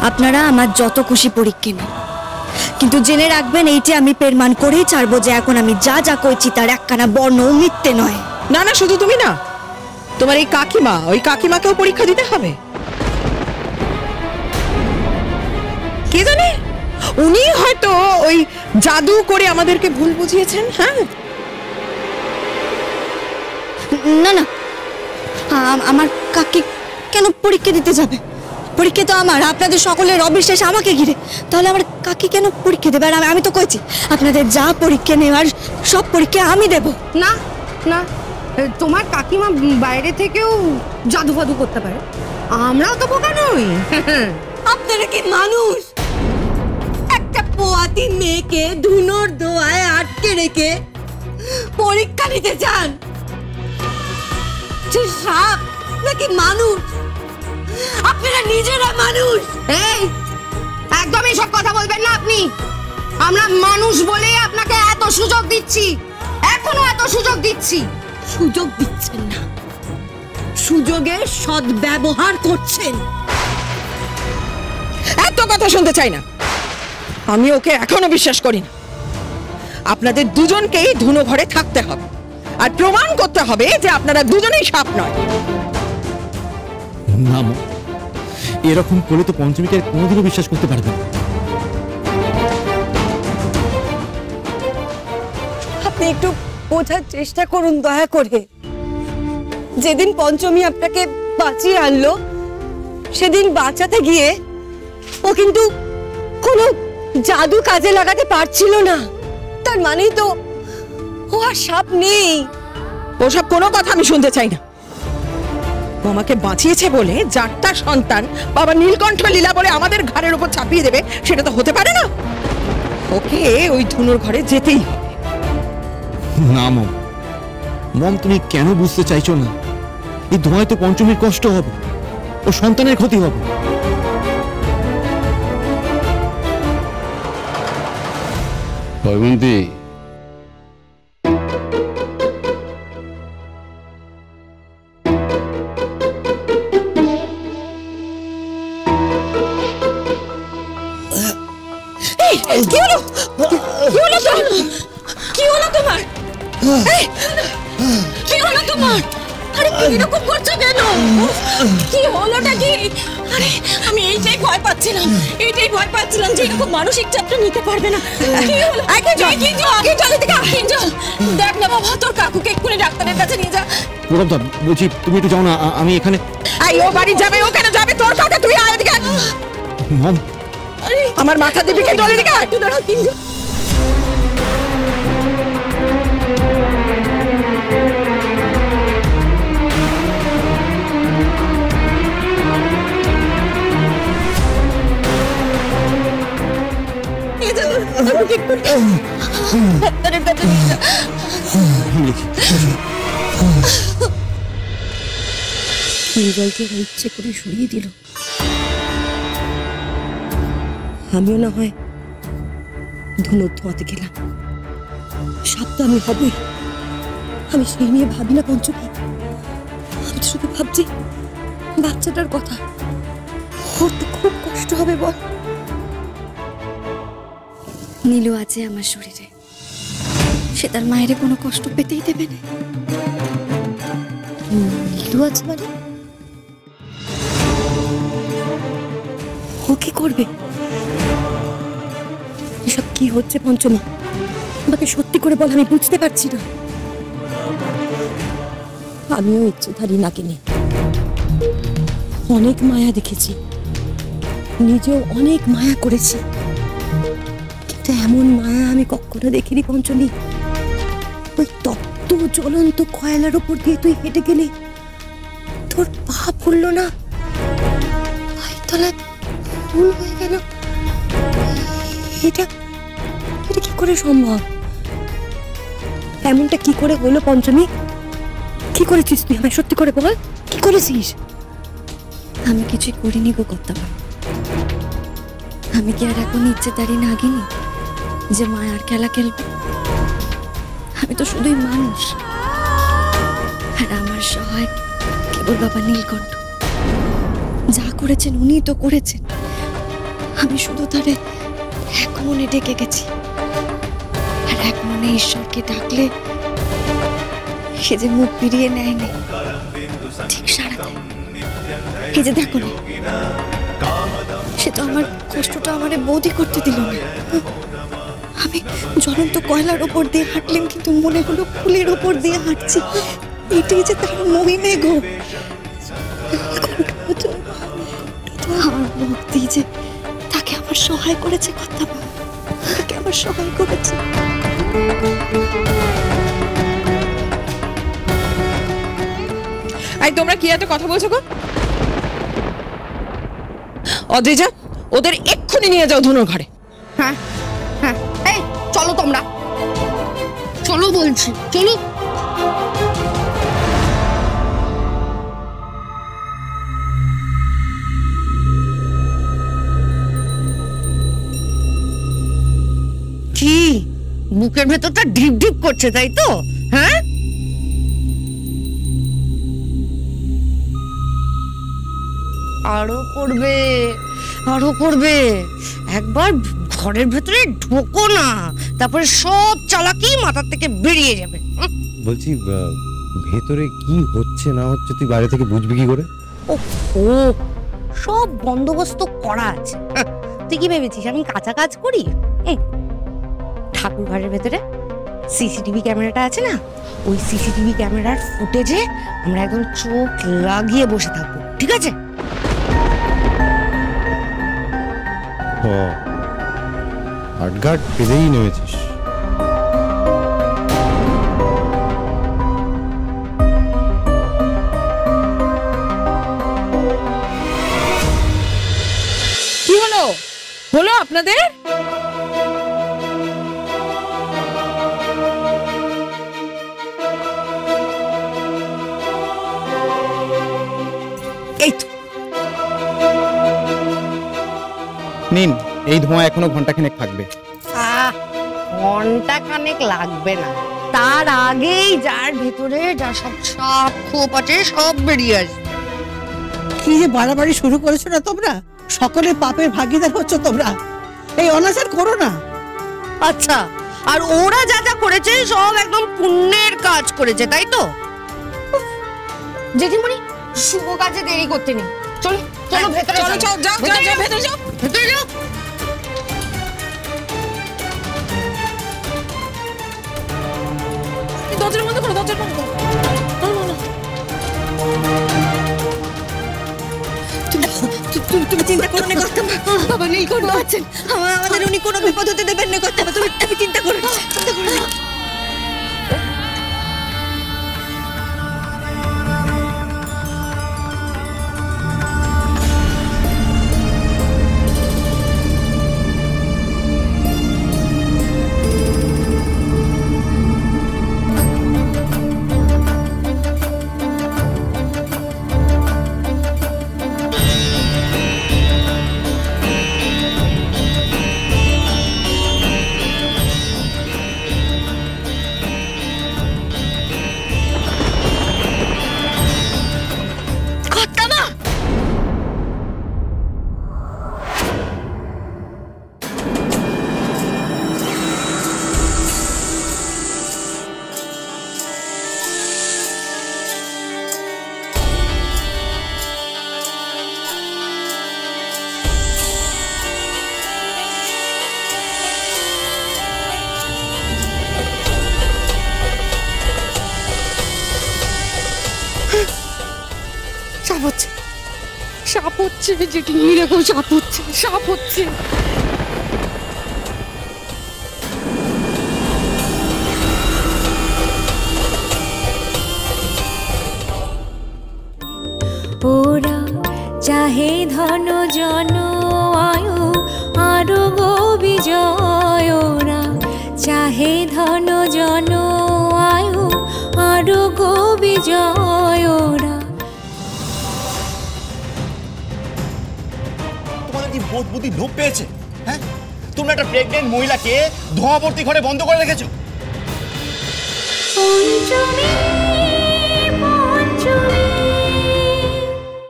আপনারা আমার যত খুশি পরীক্ষা নেন, কিন্তু জেনে রাখবেন এইটা আমি প্রমাণ করেই ছাড়বো যে এখন আমি যা যা কইছি তার একখানা বর্ণ মিথ্যে নয়। না না, শুধু তুমি না, তোমার এই কাকিমা, ওই কাকিমাকেও পরীক্ষা দিতে হবে। কে জানে, উনি হয়তো ওই জাদু করে আমাদেরকে ভুল বুঝিয়েছেন। হ্যাঁ না না, আমার কাকি কেন পরীক্ষা দিতে যাবে? পরীক্ষা তো আমার, আপনাদের সকলের অবিশ্বাস আমাকে ঘিরে। তাহলে আমার কাকি কেন পরীক্ষা দেবে? আর আমি তো কইছি আপনাদের যা পরীক্ষা নেওয়ার সব পরীক্ষা আমি দেব। না না, তোমার কাকিমা বাইরে থেকেও জাদু ফাদু করতে পারে, আমরাও তো বোকা নই। আপনারা কি মানুষ? একটা পোয়াতি মেয়েকে ধুনোর দোয়ায় আটকে রেখে পরীক্ষা নিতে চান? সে সাপ নাকি মানুষ? আপনারা নিজেরা মানুষ। এই একদম এইসব কথা বলবেন না আপনি। আমরা মানুষ বলেই আপনাকে এত সুযোগ দিচ্ছি, এখনো এত সুযোগ দিচ্ছি। সুযোগ দিচ্ছেন না, সুযোগের সদ্ব্যবহার করছেন। এত কথা শুনতে চাই না, আমি ওকে এখনো বিশ্বাস করি না। আপনাদের দুজনকেই ধুনো ঘরে থাকতে হবে আর প্রমাণ করতে হবে যে আপনারা দুজনেই সাপ নয়। না মা, এরকম করলে তো পঞ্চমীকে কোনোদিনও বিশ্বাস করতে পারবে না। আপনি একটু বোঝার চেষ্টা করুন দয়া করে। যেদিন পঞ্চমী আপনাকে বাঁচিয়ে আনলো, সেদিন বাঁচাতে গিয়ে ও কিন্তু কোনো জাদু কাজে লাগাতে পারছিল না। তার মানে তো ও আর সাপ নেই। ওসব কোনো কথা আমি শুনতে চাই না। ও আমাকে বাঁচিয়েছে বলে যারটা সন্তান বাবা নীলকণ্ঠ লীলা বলে আমাদের ঘরের উপর চাপিয়ে দেবে, সেটা তো হতে পারে না। ওকে ওই ধুনোর ঘরে যেতেই হবে। না মম, মম তুমি কেন বুঝতে চাইছো না? এই ধোঁয়ায় তো পঞ্চমীর কষ্ট হবে, ও সন্তানের ক্ষতি হবে। জয়বন্তী, কি হলো? কি হলো তোর? কি হলো তোমার? কি হলো তোমার? আরে এরকম করছো কেন? কি হলোটা কি? আরে আমি এইটাই ভয় পাচ্ছিলাম, যে এরকম মানসিক চাপটা নিতে পারবে না। কি হলো? আগে চল এদিকে, চল। দেখ না বাবা, তোর কাকুকে এক্ষুনি ডাক্তারের কাছে নিয়ে যা। প্রণবদা, বলছি তুমি একটু যাও না, আমি এখানে। ও বাড়ি যাবে, ও কেন যাবে? তোর কাকা, তুই আয় এদিকে। মম, আমার মাথা দিবি কে? চলে এদিকে। একটু দাঁড়াও, তিনজন। ডাক্তারের কাছে নিয়ে যা। জলকে ইচ্ছে করে সরিয়ে দিল। আমিও না হয় ধুনোর ধোঁয়াতে গেলাম। সাপ তো আমি হবই, আমি সেই নিয়ে ভাবি না পঞ্চমী। আমি তো শুধু ভাবছি বাচ্চাটার কথা। ওর তো খুব কষ্ট হবে বল। নীলু আছে আমার শরীরে, সে তার মায়ের কোনো কষ্ট পেতেই দেবে না। নীলু আছে মানে ও কি করবে? এসব কি হচ্ছে পঞ্চমী? আমাকে সত্যি করে বল, আমি বুঝতে পারছি না। আমিও ইচ্ছেধারী নাকি নেই, অনেক মায়া দেখেছি, নিজেও অনেক মায়া করেছি, কিন্তু এমন মায়া আমি কখনো দেখিনি পঞ্চমী। ওই তপ্ত জ্বলন্ত কয়লার উপর দিয়ে তুই হেঁটে গেলি, তোর পা পড়লো না, পায়ের তলায় ফুল হয়ে গেল। এটা কি করে সম্ভব? এমনটা কি করে হলো পঞ্চমী? কি করেছিস তুই? আমায় সত্যি করে বল, কি করেছিস? আমি কিছুই করিনি গো কর্তা। আমি কি আর এখন ইচ্ছে দাঁড়িয়ে নাগিনি যে মায়ার খেলা খেলবে? আমি তো শুধুই মানুষ, আর আমার সহায় কেবল বাবা নীলকণ্ঠ। যা করেছেন উনি তো করেছেন, আমি শুধু তারে এক মনে ডেকে গেছি, আর এক মনে ঈশ্বরকে ডাকলে সে যে মুখ ফিরিয়ে নেয়নি, ঠিক সারা দেয়। এই যে দেখো না, সে তো আমার কষ্টটা আমারে বৌদি করতে দিল না। আমি জ্বলন্ত কয়লার ওপর দিয়ে হাঁটলাম, কিন্তু মনে হলো ফুলের ওপর দিয়ে হাঁটছি। এটাই যে তার মহিমে গো। আমার ভক্তি যে তাকে আমার সহায় করেছে, কথা তাকে আমার সহায় করেছে। এই তোমরা কি এত কথা বলছো গো? অদ্রিজা, ওদের এক্ষুনি নিয়ে যাও ধনুর ঘরে। হ্যাঁ হ্যাঁ, এই চলো তোমরা, চলো বলছি, চলো। কি বুকের ভেতরটা ঢিপ ঢিপ করছে, তাই তো? হ্যাঁ, আরো করবে, আরো করবে। একবার ঘরের ভেতরে ঢোকো না, তারপরে সব চালাকি মাথার থেকে বেরিয়ে যাবে। বলছি ভেতরে কি হচ্ছে না হচ্ছে তুই বাইরে থেকে বুঝবি কি করে? ও সব বন্দোবস্ত করা আছে। তুই কি ভেবেছিস আমি কাঁচা কাজ করি? ঠাকুর ঘরের ভেতরে সিসিটিভি ক্যামেরাটা আছে না, ওই সিসিটিভি ক্যামেরার ফুটেজে আমরা একদম চোখ লাগিয়ে বসে থাকবো, ঠিক আছে? আটঘাট পেরেই নেমেছিস। কি হলো হলো আপনাদের? এই তো নিন, এই ধোঁয়া এখনো ঘন্টাখানেক থাকবে। ঘন্টা খানেক লাগবে না, তার আগেই যার ভেতরে যা সব সাপ খোপ আছে সব বেরিয়ে আসবে। কি যে বাড়াবাড়ি শুরু করেছো না তোমরা? সকলের পাপের ভাগিদার হচ্ছ তোমরা। এই অনাচার করো না। আচ্ছা, আর ওরা যা যা করেছে সব একদম পুণ্যের কাজ করেছে, তাই তো? জেঠিমণি, শুভ কাজে দেরি করতে নেই, চলো চলো ভেতরে চলো, যাও যাও যাও, ভেতরে যাও, ভেতরে যাও। দরজার বন্ধ করো, দরজার বন্ধ করো। তুমি চিন্তা করো না, কথা বাবা নীলকণ্ঠ আছেন, আমাদের উনি কোনো বিপদ হতে দেবেন না, কথা তুমি চিন্তা করো না, চিন্তা করো না। সাপ হচ্ছে, সাপ হচ্ছে, যেটি এরকম সাপ হচ্ছে, সাপ হচ্ছে। ওরা চাহে ধন জন আয়ু আরো গো বিজয়, ওরা চাহে ধন জন আয়ু আরো গো বিজয়। ওরা তোমাদের কি বোধ বুদ্ধি লোপ পেয়েছে? হ্যাঁ, তোমরা একটা প্রেগনেন্ট মহিলাকে ধোঁয়াবর্তী ঘরে বন্ধ করে রেখেছো। পঞ্চমী